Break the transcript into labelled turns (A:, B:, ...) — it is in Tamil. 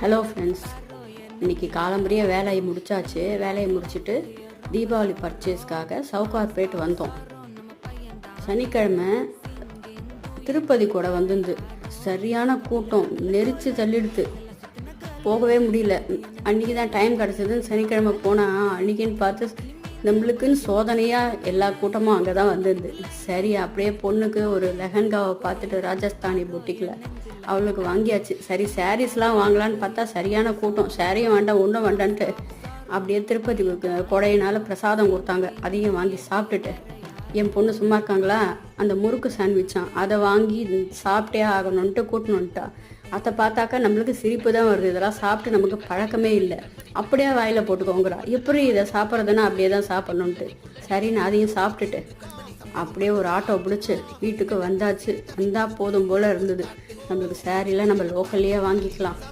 A: ஹலோ ஃப்ரெண்ட்ஸ், இன்றைக்கி காலம்பரிய வேலையை முடித்தாச்சு. வேலையை முடிச்சுட்டு தீபாவளி பர்ச்சேஸ்க்காக சவுகார்பேட் வந்தோம். சனிக்கிழமை திருப்பதி கூட வந்திருந்து சரியான கூட்டம், நெரிச்சு தள்ளிடுத்து, போகவே முடியல. அன்றைக்கி தான் டைம் கிடச்சிதுன்னு சனிக்கிழமை போனால் அன்றைக்கின்னு பார்த்து நம்மளுக்குன்னு சோதனையாக எல்லா கூட்டமும் அங்கே தான் வந்துருந்து. சரி, அப்படியே பொண்ணுக்கு ஒரு லெஹன்காவை பார்த்துட்டு ராஜஸ்தானி பொட்டிக்கில் அவளுக்கு வாங்கியாச்சு. சரி, சாரீஸ்லாம் வாங்கலான்னு பார்த்தா சரியான கூட்டம், சாரியும் வேண்டாம் ஒன்றும் வேண்டான்ட்டு அப்படியே திருப்பதி கொடையினால் பிரசாதம் கொடுத்தாங்க. அதையும் வாங்கி சாப்பிட்டுட்டு என் பொண்ணு சும்மா இருக்காங்களா, அந்த முறுக்கு சாண்ட்விச்சான் அதை வாங்கி சாப்பிட்டே ஆகணுன்ட்டு கூட்டணுன்ட்டா. அதை பார்த்தாக்கா நம்மளுக்கு சிரிப்பு தான் வருது. இதெல்லாம் சாப்பிட்டு நமக்கு பழக்கமே இல்லை, அப்படியே வாயில் போட்டுக்கோங்கிறா. எப்படி இதை சாப்பிட்றதுன்னா அப்படியே தான் சாப்பிட்ணுன்ட்டு சரின்னு அதையும் சாப்பிட்டுட்டு அப்படியே ஒரு ஆட்டோ பிடிச்சி வீட்டுக்கு வந்தாச்சு. வந்தால் போதும் போல் இருந்தது. நம்மளுக்கு சாரிலாம் நம்ம லோக்கல்லையே வாங்கிக்கலாம்.